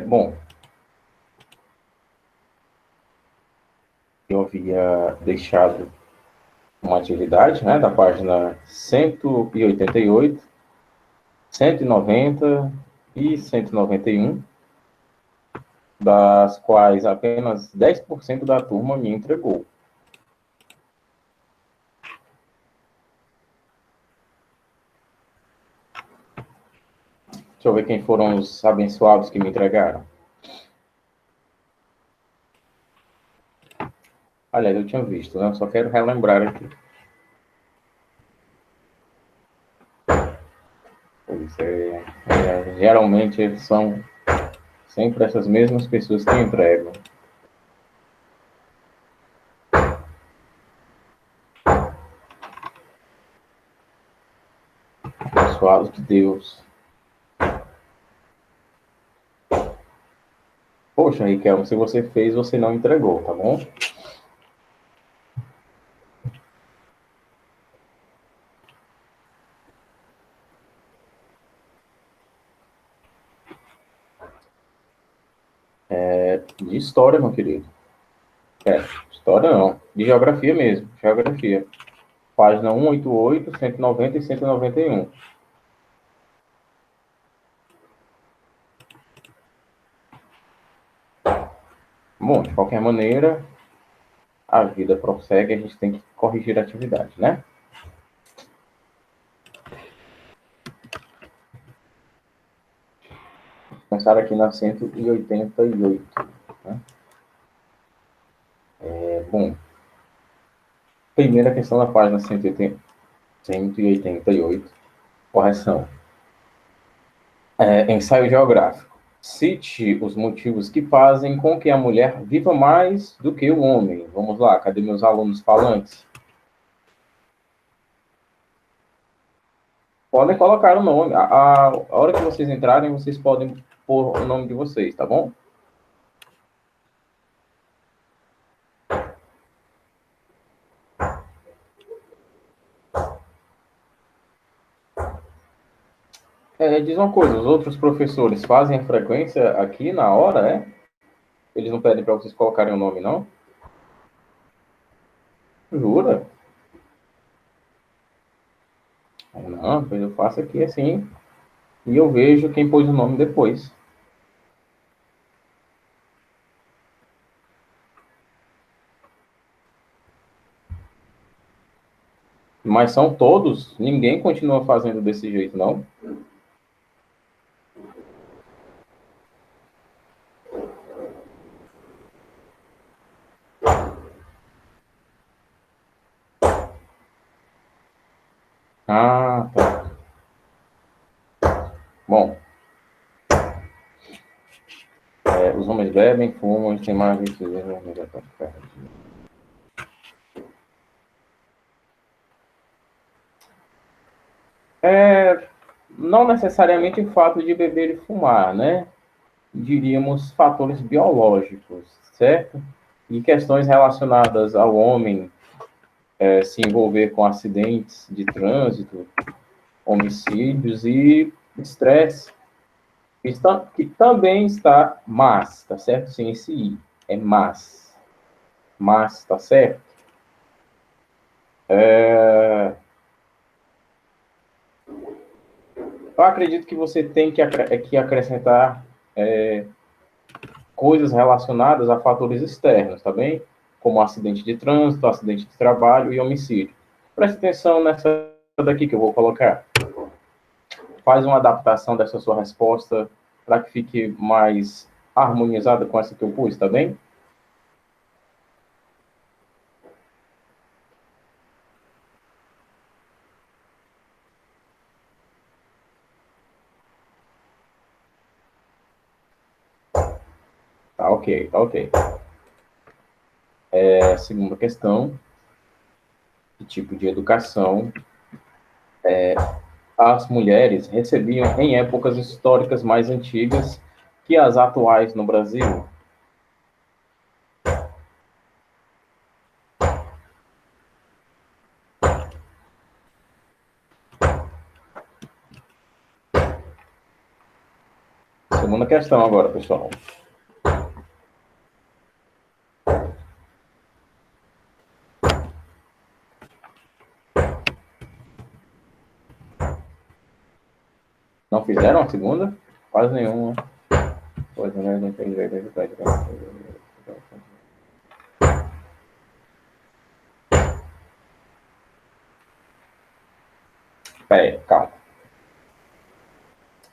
Bom, eu havia deixado uma atividade, né, da página 188, 190 e 191, das quais apenas 10% da turma me entregou. Deixa eu ver quem foram os abençoados que me entregaram. Aliás, eu tinha visto, né? Eu só quero relembrar aqui. Pois geralmente são sempre essas mesmas pessoas que entregam. Abençoados de Deus. Poxa, Riquelme, se você fez, você não entregou, tá bom? De história, meu querido. História não. De geografia mesmo. Geografia. Página 188, 190 e 191. Bom, de qualquer maneira, a vida prossegue, a gente tem que corrigir a atividade, né? Vou começar aqui na 188. Né? Bom, primeira questão da página 188, correção. Ensaio geográfico. Cite os motivos que fazem com que a mulher viva mais do que o homem. Vamos lá, cadê meus alunos falantes? Podem colocar o nome. A hora que vocês entrarem, vocês podem pôr o nome de vocês, tá bom? Diz uma coisa, os outros professores fazem a frequência aqui na hora, é? Eles não pedem para vocês colocarem o nome, não? Jura? Não, pois eu faço aqui assim, e eu vejo quem pôs o nome depois. Mas são todos? Ninguém continua fazendo desse jeito, não? Ah, tá. Bom, os homens bebem, fumam e têm mais de... Não necessariamente o fato de beber e fumar, né? Diríamos fatores biológicos, certo? E questões relacionadas ao homem se envolver com acidentes de trânsito, homicídios e estresse, que também está mas, tá certo? Sem esse i, é mas, tá certo? Eu acredito que você tem que acrescentar coisas relacionadas a fatores externos, tá bem? Como acidente de trânsito, acidente de trabalho e homicídio. Preste atenção nessa daqui que eu vou colocar. Faz uma adaptação dessa sua resposta para que fique mais harmonizada com essa que eu pus, tá bem? Tá ok, tá ok. Segunda questão, que tipo de educação as mulheres recebiam em épocas históricas mais antigas que as atuais no Brasil? Segunda questão agora, pessoal. Não fizeram a segunda? Quase nenhuma. Pois é, não tem jeito. Peraí, calma.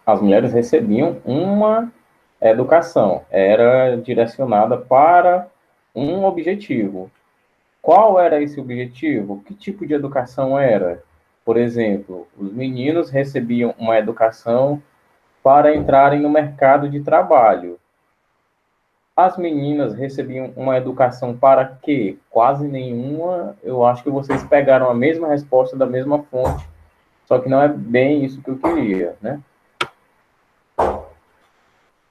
As mulheres recebiam uma educação, era direcionada para um objetivo. Qual era esse objetivo? Que tipo de educação era? Por exemplo, os meninos recebiam uma educação para entrarem no mercado de trabalho. As meninas recebiam uma educação para quê? Quase nenhuma. Eu acho que vocês pegaram a mesma resposta da mesma fonte, só que não é bem isso que eu queria, né?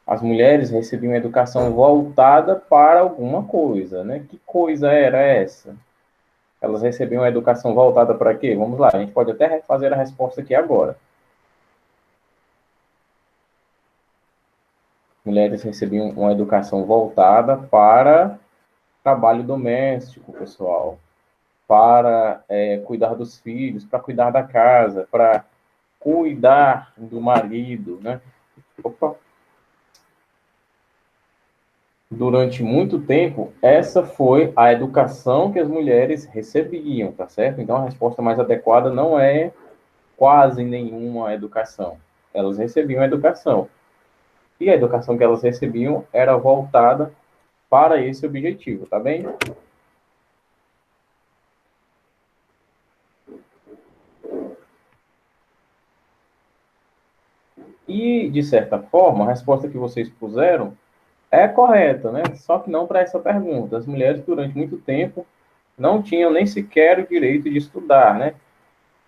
As mulheres recebiam educação voltada para alguma coisa, né? Que coisa era essa? Elas recebiam a educação voltada para quê? Vamos lá, a gente pode até fazer a resposta aqui agora. Mulheres recebiam uma educação voltada para trabalho doméstico, pessoal, para cuidar dos filhos, para cuidar da casa, para cuidar do marido, né? Opa. Durante muito tempo, essa foi a educação que as mulheres recebiam, tá certo? Então, a resposta mais adequada não é quase nenhuma educação. Elas recebiam educação. E a educação que elas recebiam era voltada para esse objetivo, tá bem? E, de certa forma, a resposta que vocês puseram é correta, né? Só que não para essa pergunta. As mulheres, durante muito tempo, não tinham nem sequer o direito de estudar, né?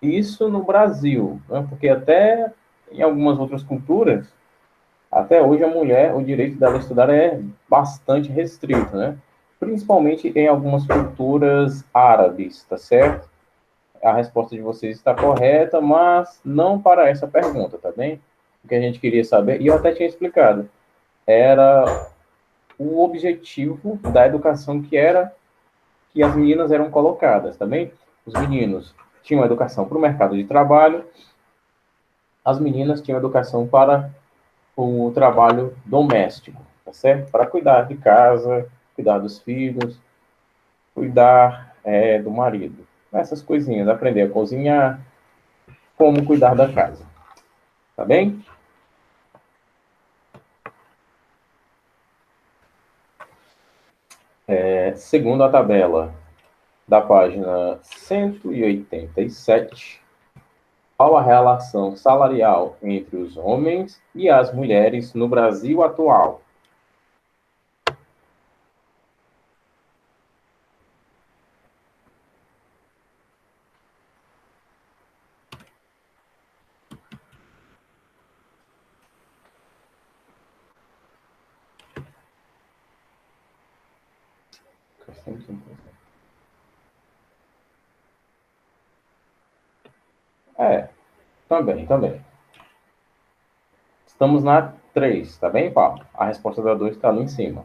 Isso no Brasil, né? Porque até em algumas outras culturas, até hoje a mulher, o direito dela estudar é bastante restrito, né? Principalmente em algumas culturas árabes, tá certo? A resposta de vocês está correta, mas não para essa pergunta, tá bem? O que a gente queria saber, e eu até tinha explicado, era o objetivo da educação que era que as meninas eram colocadas, tá bem? Os meninos tinham educação para o mercado de trabalho, as meninas tinham educação para o trabalho doméstico, tá certo? Para cuidar de casa, cuidar dos filhos, cuidar do marido. Essas coisinhas, aprender a cozinhar, como cuidar da casa, tá bem? Segundo a tabela da página 187, qual a relação salarial entre os homens e as mulheres no Brasil atual? Também. Estamos na 3, tá bem, Paulo? A resposta da 2 está ali em cima.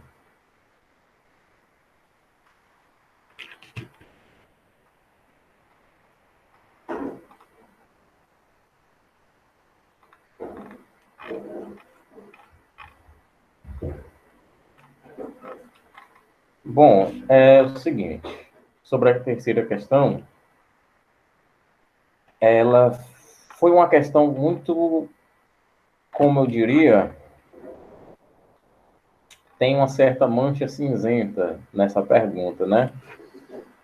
Bom, é o seguinte, sobre a terceira questão, ela foi uma questão muito, como eu diria, tem uma certa mancha cinzenta nessa pergunta, né?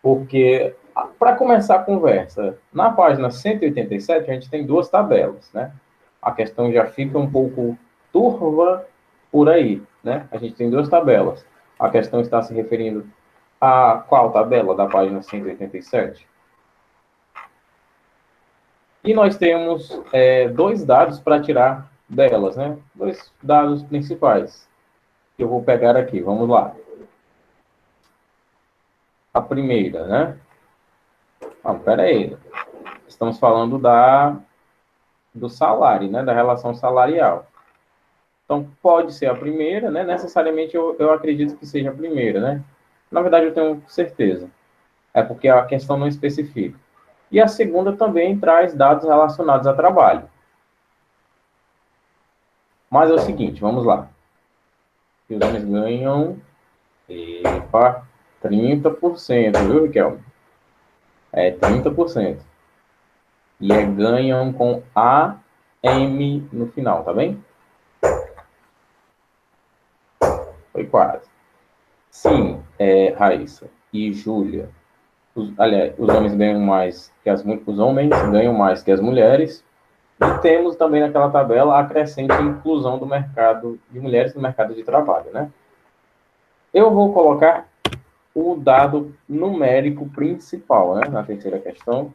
Porque, para começar a conversa, na página 187, a gente tem duas tabelas, né? A questão já fica um pouco turva por aí, né? A gente tem duas tabelas. A questão está se referindo a qual tabela da página 187? E nós temos dois dados para tirar delas, né? Dois dados principais que eu vou pegar aqui. Vamos lá. A primeira, né? Espera aí. Estamos falando do salário, né? Da relação salarial. Então, pode ser a primeira, né? Necessariamente eu acredito que seja a primeira, né? Na verdade, eu tenho certeza. É porque a questão não especifica. E a segunda também traz dados relacionados a trabalho. Mas é o seguinte, vamos lá. Os homens ganham, epa, 30%, viu, Riquelme? É 30%. E ganham com AM no final, tá bem? Foi quase. Sim, Raíssa e Júlia. Aliás, os homens ganham mais que os homens ganham mais que as mulheres. E temos também naquela tabela a crescente inclusão do mercado de mulheres no mercado de trabalho, né? Eu vou colocar o dado numérico principal, né, na terceira questão,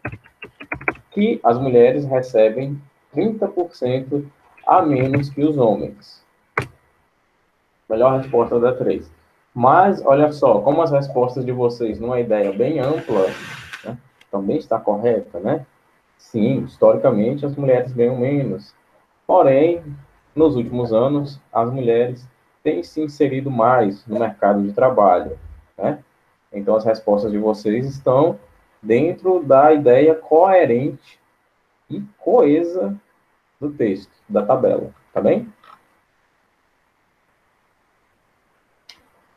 que as mulheres recebem 30% a menos que os homens. Melhor resposta da 3. Mas, olha só, como as respostas de vocês numa ideia bem ampla, né, também está correta, né? Sim, historicamente as mulheres ganham menos. Porém, nos últimos anos, as mulheres têm se inserido mais no mercado de trabalho, né? Então, as respostas de vocês estão dentro da ideia coerente e coesa do texto, da tabela, tá bem?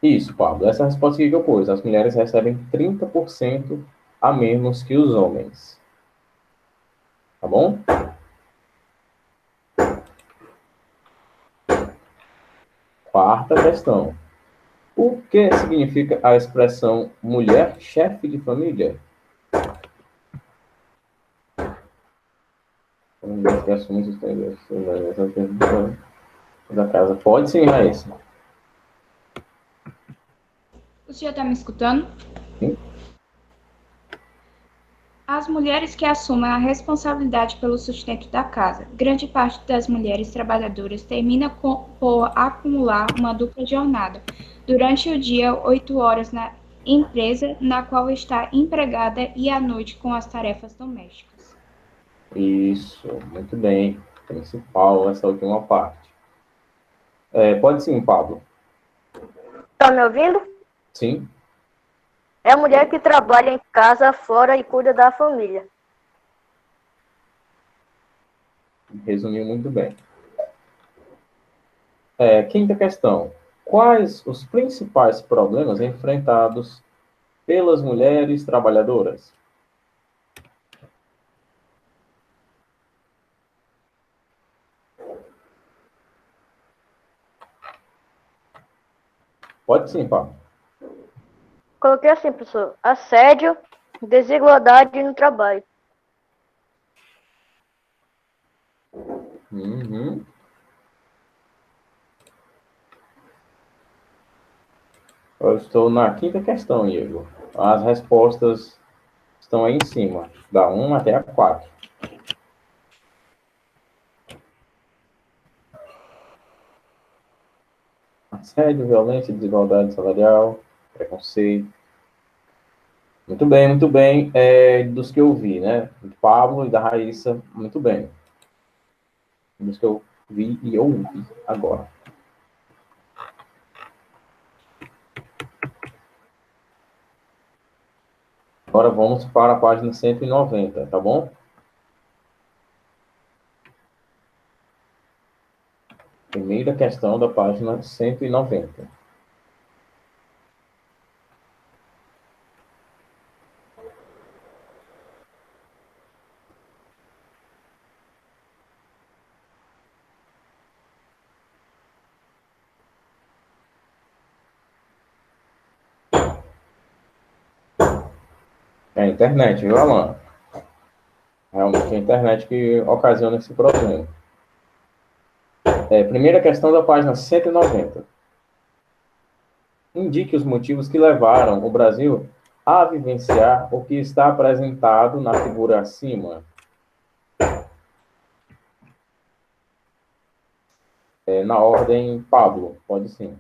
Isso, Pablo. Essa é a resposta que eu pus. As mulheres recebem 30% a menos que os homens. Tá bom? Quarta questão. O que significa a expressão mulher chefe de família? Da casa. Pode sim, Raíssa. O senhor está me escutando? Sim. As mulheres que assumem a responsabilidade pelo sustento da casa. Grande parte das mulheres trabalhadoras termina por acumular uma dupla jornada. Durante o dia, 8 horas na empresa na qual está empregada e à noite com as tarefas domésticas. Isso, muito bem. Principal, essa última parte. Pode sim, Pablo. Tá me ouvindo? Sim. É a mulher que trabalha em casa, fora e cuida da família. Resumiu muito bem. Quinta questão. Quais os principais problemas enfrentados pelas mulheres trabalhadoras? Pode sim, Pablo. Coloquei assim, professor: assédio, desigualdade no trabalho. Uhum. Eu estou na quinta questão, Igor. As respostas estão aí em cima, da 1 até a 4. Assédio, violência, desigualdade salarial, preconceito. Muito bem, muito bem. Dos que eu vi, né? Do Pablo e da Raíssa, muito bem. Dos que eu vi e ouvi agora. Agora vamos para a página 190, tá bom? Primeira questão da página 190. É a internet, viu, Alan? Realmente é a internet que ocasiona esse problema. Primeira questão da página 190. Indique os motivos que levaram o Brasil a vivenciar o que está apresentado na figura acima. Na ordem, Pablo, pode sim.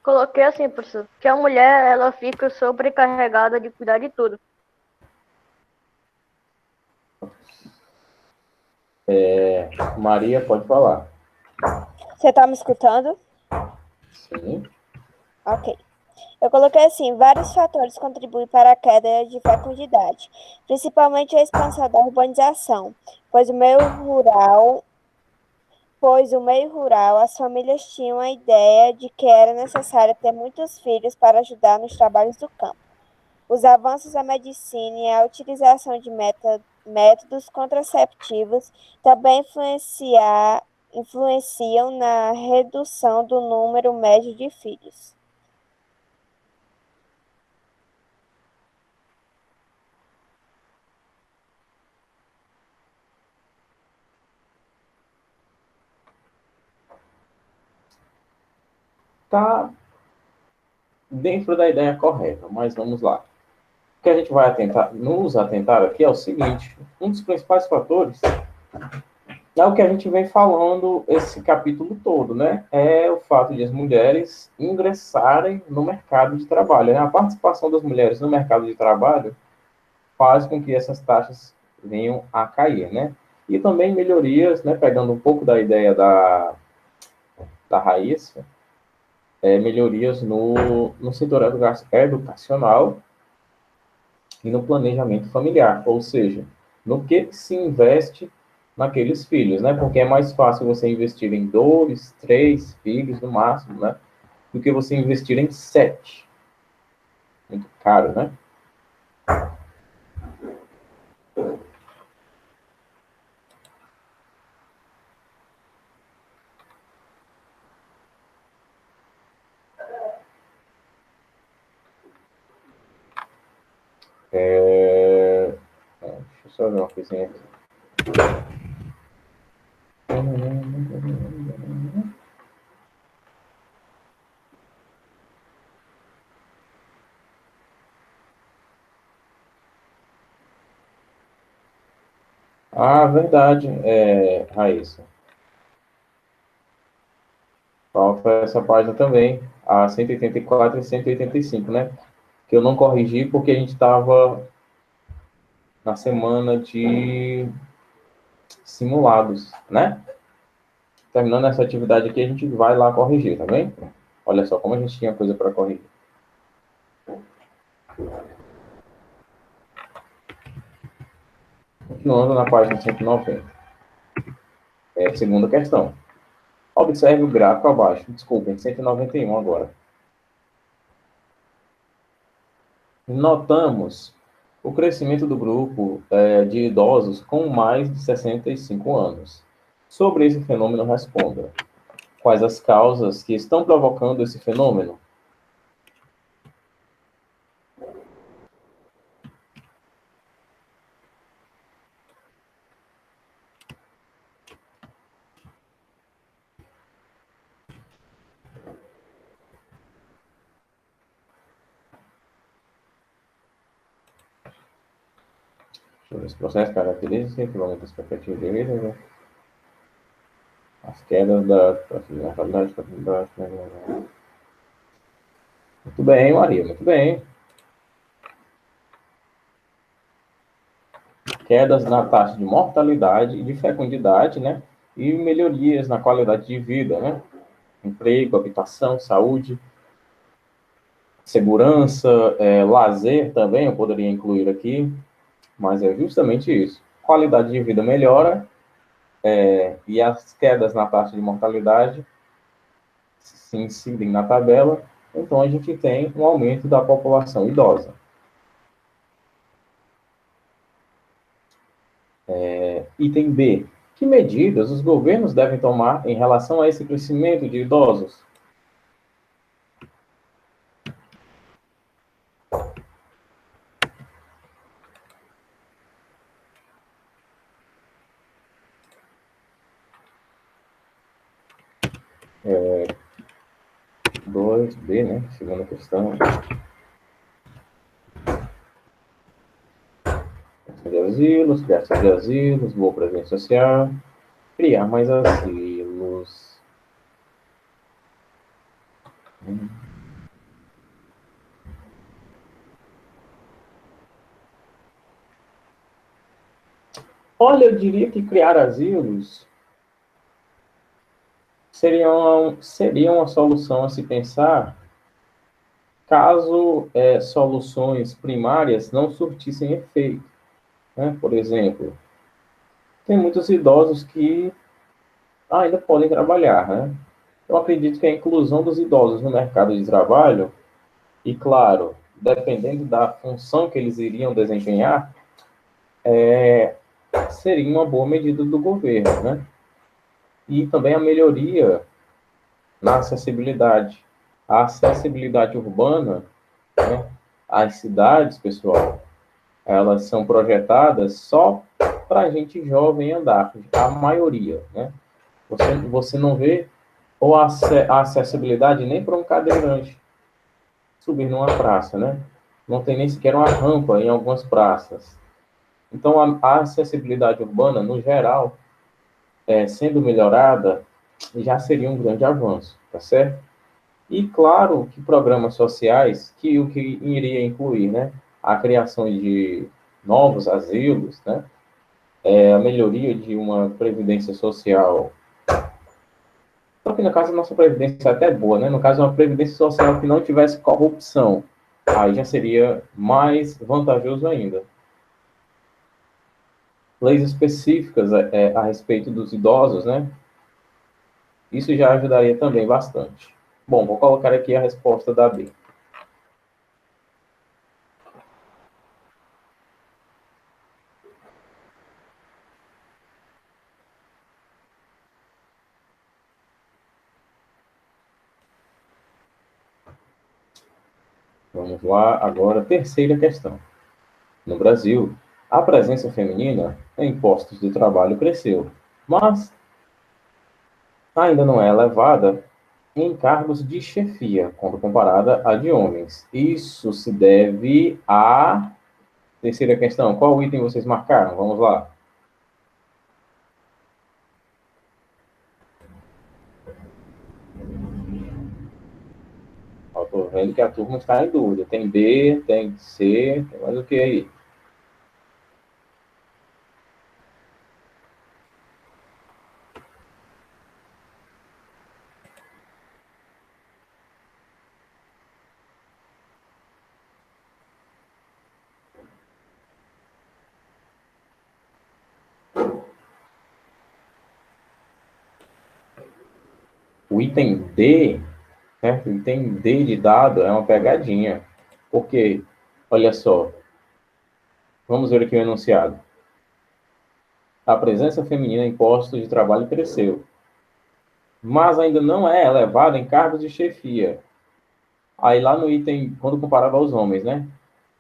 Coloquei assim, professor: que a mulher ela fica sobrecarregada de cuidar de tudo. Maria, pode falar. Você está me escutando? Sim. Ok. Eu coloquei assim, vários fatores contribuem para a queda de fecundidade, principalmente a expansão da urbanização, pois o meio rural, as famílias tinham a ideia de que era necessário ter muitos filhos para ajudar nos trabalhos do campo. Os avanços da medicina e a utilização de métodos contraceptivos também influenciam na redução do número médio de filhos. Está dentro da ideia correta, mas vamos lá. O que a gente vai nos atentar aqui é o seguinte: um dos principais fatores é o que a gente vem falando esse capítulo todo, né? É o fato de as mulheres ingressarem no mercado de trabalho, né? A participação das mulheres no mercado de trabalho faz com que essas taxas venham a cair, né? E também melhorias, né? Pegando um pouco da ideia da Raíssa, melhorias no setor educacional e no planejamento familiar, ou seja, no que se investe naqueles filhos, né? Porque é mais fácil você investir em 2, 3 filhos no máximo, né? Do que você investir em 7. Muito caro, né? Deixa eu só ver uma coisinha aqui. Ah, verdade, Raíssa. Falta essa página também, a 184 e 185, né? Que eu não corrigi porque a gente estava na semana de simulados, né? Terminando essa atividade aqui, a gente vai lá corrigir, tá bem? Olha só como a gente tinha coisa para corrigir. Continuando na página 190. Segunda questão. Observe o gráfico abaixo. Desculpem, 191 agora. Notamos o crescimento do grupo de idosos com mais de 65 anos. Sobre esse fenômeno, responda. Quais as causas que estão provocando esse fenômeno? Esse processo caracteriza quilômetros expectativa de vida, né? As quedas da mortalidade. Muito bem, Maria, muito bem. Quedas na taxa de mortalidade e de fecundidade, né? E melhorias na qualidade de vida, né? Emprego, habitação, saúde, segurança, lazer também eu poderia incluir aqui, mas é justamente isso. Qualidade de vida melhora e as quedas na taxa de mortalidade se incidem na tabela, então a gente tem um aumento da população idosa. Item B. Que medidas os governos devem tomar em relação a esse crescimento de idosos? É, 2B, né? Segunda questão. De asilos, criação de asilos, boa presença social, criar mais asilos. Olha, eu diria que criar asilos seria uma solução a se pensar caso soluções primárias não surtissem efeito, né? Por exemplo, tem muitos idosos que ainda podem trabalhar, né? Eu acredito que a inclusão dos idosos no mercado de trabalho, e claro, dependendo da função que eles iriam desempenhar, seria uma boa medida do governo, né? E também a melhoria na acessibilidade. A acessibilidade urbana, né? As cidades, pessoal, elas são projetadas só para gente jovem andar, a maioria, né? Você não vê ou a acessibilidade nem para um cadeirante subir numa praça, né? Não tem nem sequer uma rampa em algumas praças. Então, a acessibilidade urbana, no geral, sendo melhorada, já seria um grande avanço, tá certo? E, claro, que programas sociais, que o que iria incluir, né? A criação de novos asilos, né? A melhoria de uma previdência social. Só que, no caso, a nossa previdência é até boa, né? No caso, uma previdência social que não tivesse corrupção. Aí já seria mais vantajoso ainda. Leis específicas a respeito dos idosos, né? Isso já ajudaria também bastante. Bom, vou colocar aqui a resposta da B. Vamos lá, agora, terceira questão. No Brasil, a presença feminina em postos de trabalho cresceu, mas ainda não é elevada em cargos de chefia, quando comparada a de homens. Isso se deve à terceira questão. Qual item vocês marcaram? Vamos lá. Estou vendo que a turma está em dúvida. Tem B, tem C, tem mais o que aí? O item D, certo? O item D de dado é uma pegadinha. Porque, olha só, vamos ver aqui o enunciado. A presença feminina em postos de trabalho cresceu, mas ainda não é elevada em cargos de chefia. Aí lá no item, quando comparado aos homens, né?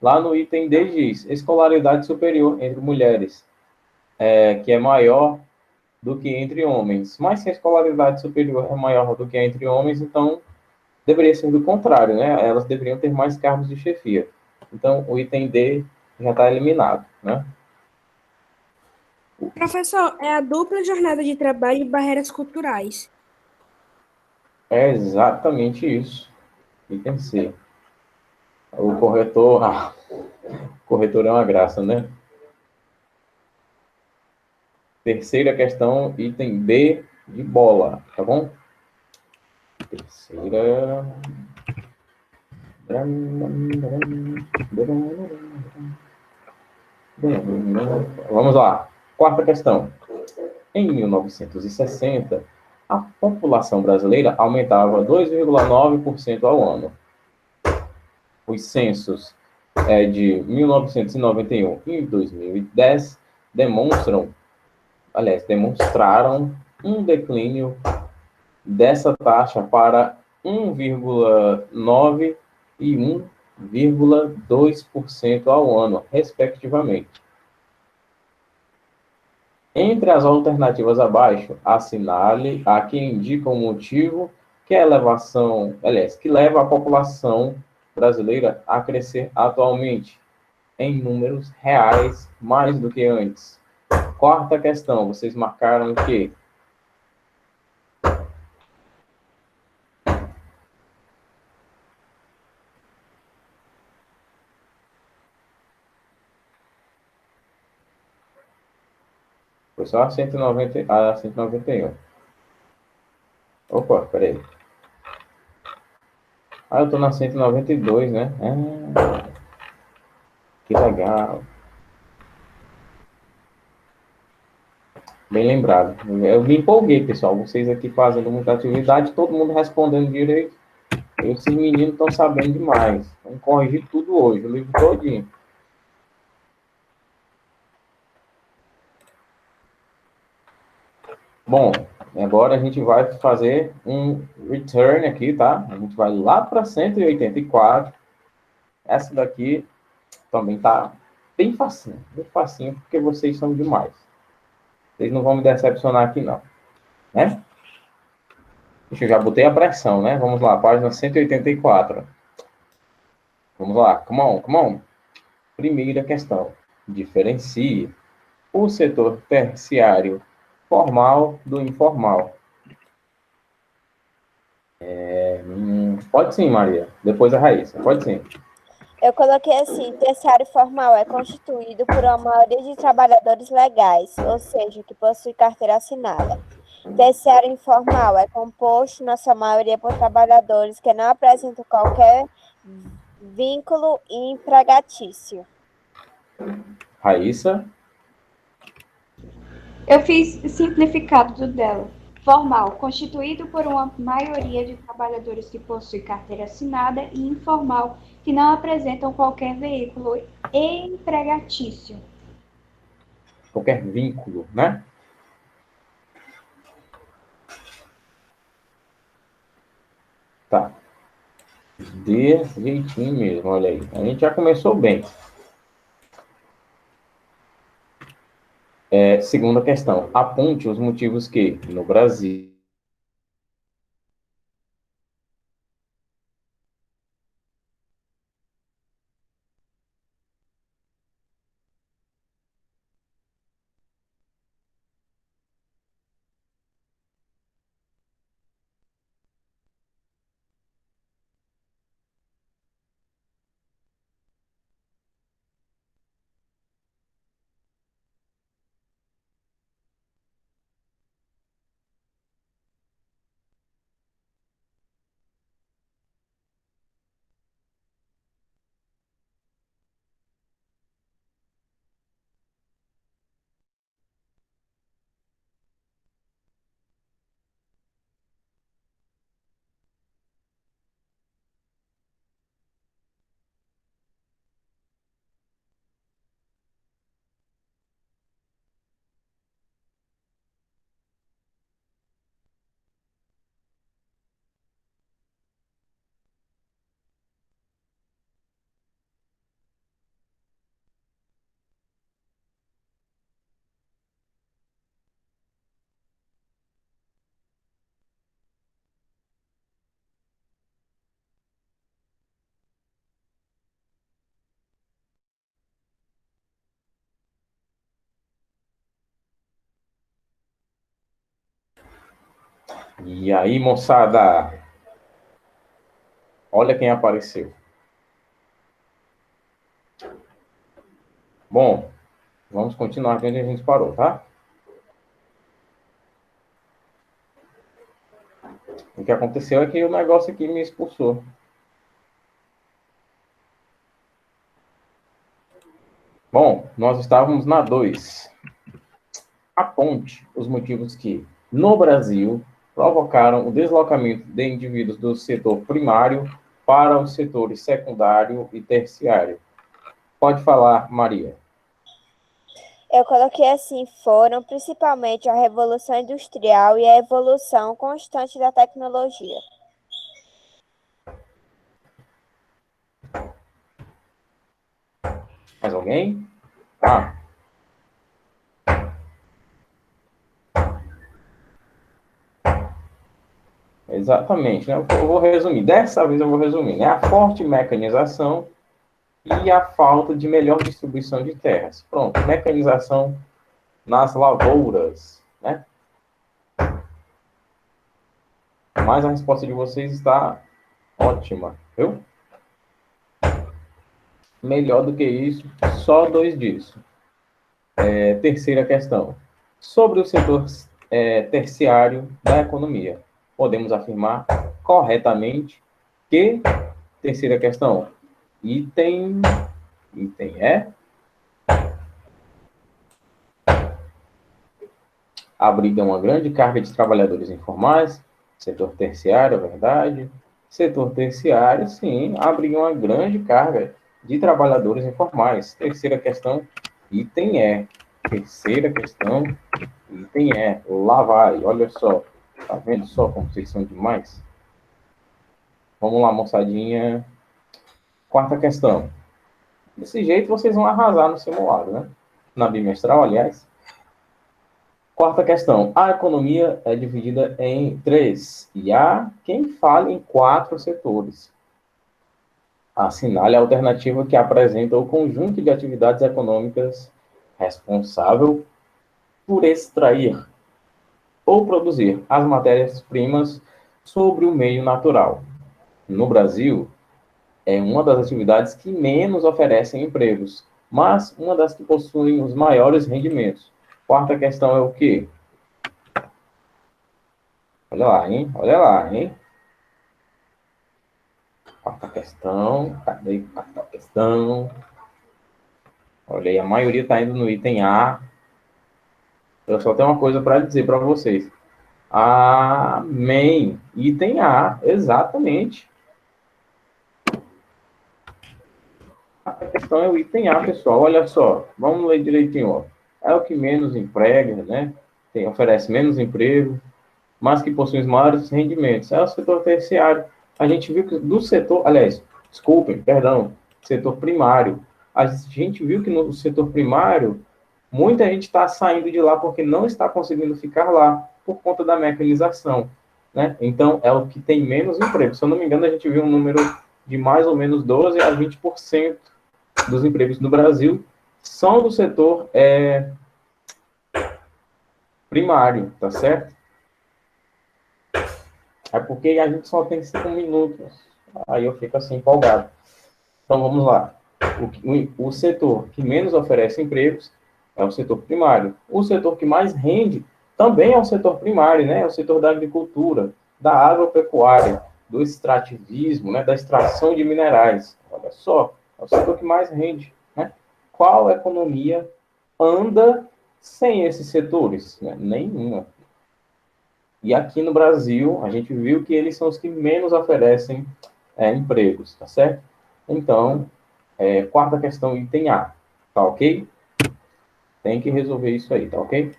Lá no item D diz escolaridade superior entre mulheres, que é maior do que entre homens. Mas se a escolaridade superior é maior do que entre homens, então deveria ser do contrário, né? Elas deveriam ter mais cargos de chefia. Então, o item D já está eliminado, né? Professor, é a dupla jornada de trabalho e barreiras culturais. É exatamente isso. Item C. O corretor... o corretor é uma graça, né? Terceira questão, item B de bola, tá bom? Terceira... Vamos lá. Quarta questão. Em 1960, a população brasileira aumentava 2,9% ao ano. Os censos de 1991 e 2010 demonstraram um declínio dessa taxa para 1,9% e 1,2% ao ano, respectivamente. Entre as alternativas abaixo, assinale a que indica o motivo que a elevação, aliás, que leva a população brasileira a crescer atualmente em números reais mais do que antes. Quarta questão, vocês marcaram o quê? Foi só a 191. Opa, peraí. Ah, eu tô na 192, né? Que legal. Bem lembrado. Eu me empolguei, pessoal. Vocês aqui fazendo muita atividade, todo mundo respondendo direito. Esses meninos estão sabendo demais. Vamos corrigir tudo hoje, o livro todinho. Bom, agora a gente vai fazer um return aqui, tá? A gente vai lá para 184. Essa daqui também tá bem facinho, porque vocês são demais. Vocês não vão me decepcionar aqui, não. Né? Eu já botei a pressão, né? Vamos lá, página 184. Vamos lá, come on, come on. Primeira questão. Diferencie o setor terciário formal do informal. Pode sim, Maria. Depois a Raíssa. Pode sim. Eu coloquei assim: terciário formal é constituído por uma maioria de trabalhadores legais, ou seja, que possui carteira assinada. Terciário informal é composto, na sua maioria, por trabalhadores que não apresentam qualquer vínculo empregatício. Raíssa. Eu fiz simplificado dela. Formal, constituído por uma maioria de trabalhadores que possuem carteira assinada, e informal, que não apresentam qualquer veículo empregatício. Qualquer vínculo, né? Tá. Desse jeitinho mesmo, olha aí. A gente já começou bem. Segunda questão. Aponte os motivos que, no Brasil, e aí, moçada, olha quem apareceu. Bom, vamos continuar aqui onde a gente parou, tá? O que aconteceu é que o negócio aqui me expulsou. Bom, nós estávamos na 2. Aponte os motivos que, no Brasil, provocaram o deslocamento de indivíduos do setor primário para os setores secundário e terciário. Pode falar, Maria. Eu coloquei assim: foram principalmente a Revolução Industrial e a evolução constante da tecnologia. Mais alguém? Ah. Exatamente, né? Eu vou resumir. Dessa vez eu vou resumir, né? A forte mecanização e a falta de melhor distribuição de terras. Pronto, mecanização nas lavouras, né? Mas a resposta de vocês está ótima, viu? Melhor do que isso, só 2 disso. Terceira questão. Sobre o setor terciário da economia. podemos afirmar corretamente que, terceira questão, item é abriga uma grande carga de trabalhadores informais, setor terciário, é verdade. Setor terciário, sim, abriga uma grande carga de trabalhadores informais. Terceira questão, item é. Terceira questão, item é. Lá vai, olha só. Tá vendo só como vocês são demais? Vamos lá, moçadinha. Quarta questão. Desse jeito vocês vão arrasar no simulado, né? Na bimestral, aliás. Quarta questão. A economia é dividida em 3. E há quem fale em 4 setores. Assinale a alternativa que apresenta o conjunto de atividades econômicas responsável por extrair ou produzir as matérias-primas sobre o meio natural. No Brasil, é uma das atividades que menos oferecem empregos, mas uma das que possuem os maiores rendimentos. Quarta questão é o quê? Olha lá, hein? Olha lá, hein? Quarta questão. Cadê quarta questão? Olha aí, a maioria está indo no item A. Eu só tenho uma coisa para dizer para vocês. Amém. Item A, exatamente. A questão é o item A, pessoal. Olha só, vamos ler direitinho. Ó. É o que menos emprega, né? Oferece menos emprego, mas que possui os maiores rendimentos. É o setor terciário. A gente viu que do setor, aliás, desculpem, perdão, setor primário. A gente viu que no setor primário, muita gente está saindo de lá porque não está conseguindo ficar lá por conta da mecanização, né? Então, é o que tem menos emprego. Se eu não me engano, a gente viu um número de mais ou menos 12 a 20% dos empregos no Brasil são do setor primário, tá certo? É porque a gente só tem 5 minutos. Aí eu fico assim empolgado. Então vamos lá. O setor que menos oferece empregos é o setor primário. O setor que mais rende também é o setor primário, né? É o setor da agricultura, da agropecuária, do extrativismo, né? Da extração de minerais. Olha só, é o setor que mais rende, né? Qual economia anda sem esses setores? Né? Nenhuma. E aqui no Brasil, a gente viu que eles são os que menos oferecem empregos, tá certo? Então, quarta questão, item A, tá ok? Tem que resolver isso aí, tá ok?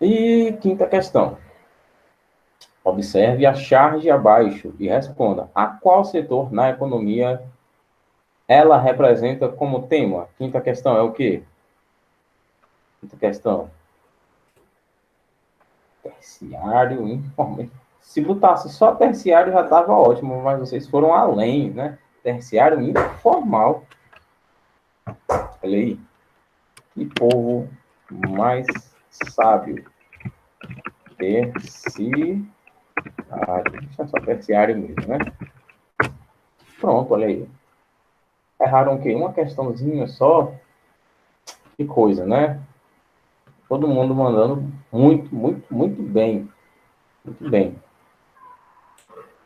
E quinta questão. Observe a charge abaixo e responda a qual setor na economia ela representa como tema. Quinta questão é o quê? Quinta questão. Terciário, informal. Se botasse só terciário já estava ótimo, mas vocês foram além, né? Terciário informal. Olha aí. Que povo mais sábio. Terciário. Deixa só terciário mesmo, né? Pronto, olha aí. Erraram o quê? Uma questãozinha só. Que coisa, né? Todo mundo mandando muito, muito, muito bem. Muito bem.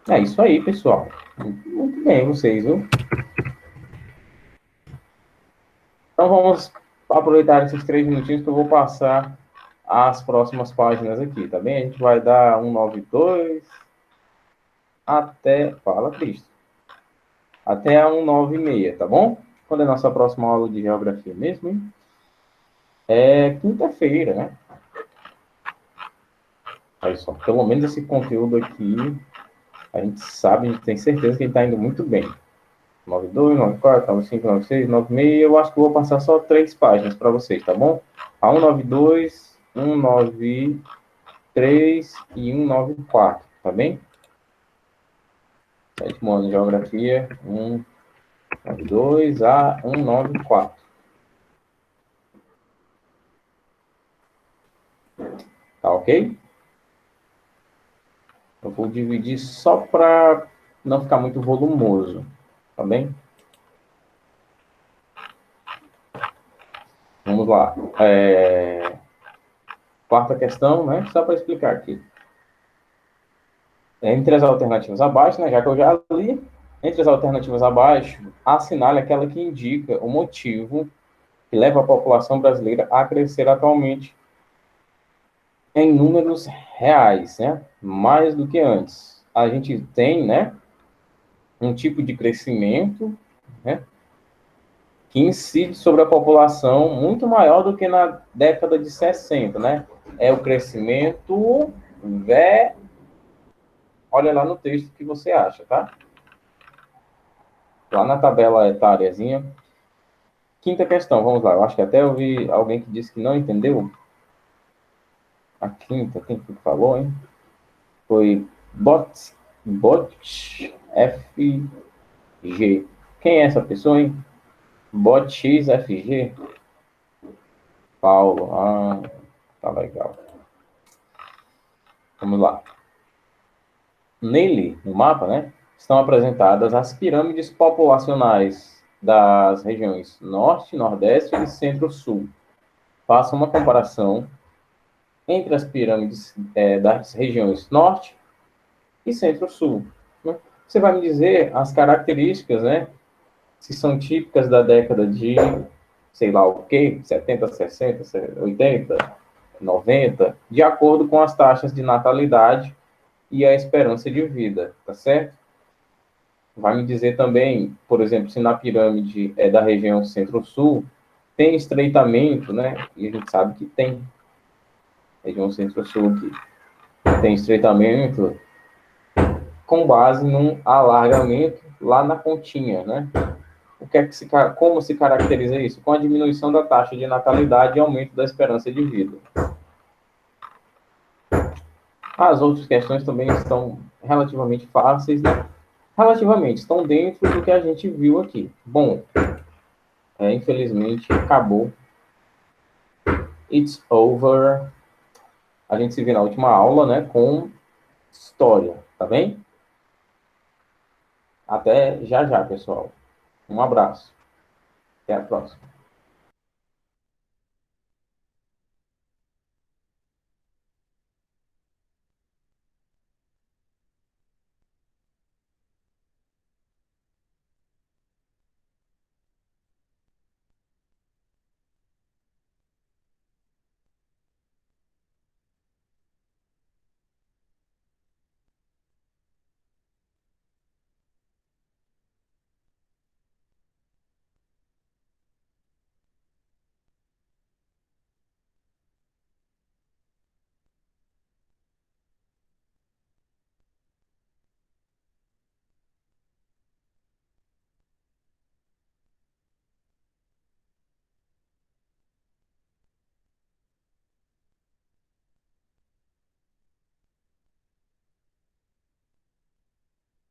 É isso aí, pessoal. Muito bem, vocês, viu? Então vamos aproveitar esses 3 minutinhos que eu vou passar as próximas páginas aqui, tá bem? A gente vai dar 192 até... Fala, Cristo. Até a 196, tá bom? Quando é a nossa próxima aula de geografia mesmo, hein? É quinta-feira, né? Olha só, pelo menos esse conteúdo aqui, a gente sabe, a gente tem certeza que ele está indo muito bem. 92, 94, 95, 96, 96, eu acho que eu vou passar só 3 páginas para vocês, tá bom? A 192, 193 e 194, tá bem? Sétimo ano de geografia, 192 a 194. Tá ok? Eu vou dividir só para não ficar muito volumoso, tá bem? Vamos lá. quarta questão, né? Só para explicar aqui. Entre as alternativas abaixo, né, já que eu já li, entre as alternativas abaixo, assinale aquela que indica o motivo que leva a população brasileira a crescer atualmente em números reais, né? Mais do que antes. A gente tem, né, um tipo de crescimento, né, que incide sobre a população muito maior do que na década de 60, né? É o crescimento olha lá no texto que você acha, tá? Lá na tabela etáriazinha. Quinta questão, vamos lá. Eu acho que até eu vi alguém que disse que não entendeu. A quinta, quem foi que falou, hein? Foi FG. Quem é essa pessoa, hein? XFG? Paulo. Ah, tá legal. Vamos lá. Nele, no mapa, né, estão apresentadas as pirâmides populacionais das regiões Norte, Nordeste e Centro-Sul. Faça uma comparação entre as pirâmides das regiões Norte e Centro-Sul. Né? Você vai me dizer as características, né, que são típicas da década de, sei lá o quê, 70, 60, 80, 90, de acordo com as taxas de natalidade e a esperança de vida, tá certo? Vai me dizer também, por exemplo, se na pirâmide da região Centro-Sul tem estreitamento, né? E a gente sabe que tem. Região Centro-Sul que tem estreitamento com base num alargamento lá na pontinha, né? Como se caracteriza isso? Com a diminuição da taxa de natalidade e aumento da esperança de vida. As outras questões também estão relativamente fáceis, né? Relativamente, estão dentro do que a gente viu aqui. Bom, infelizmente, acabou. It's over. A gente se vê na última aula, né, com história, tá bem? Até já já, pessoal. Um abraço. Até a próxima.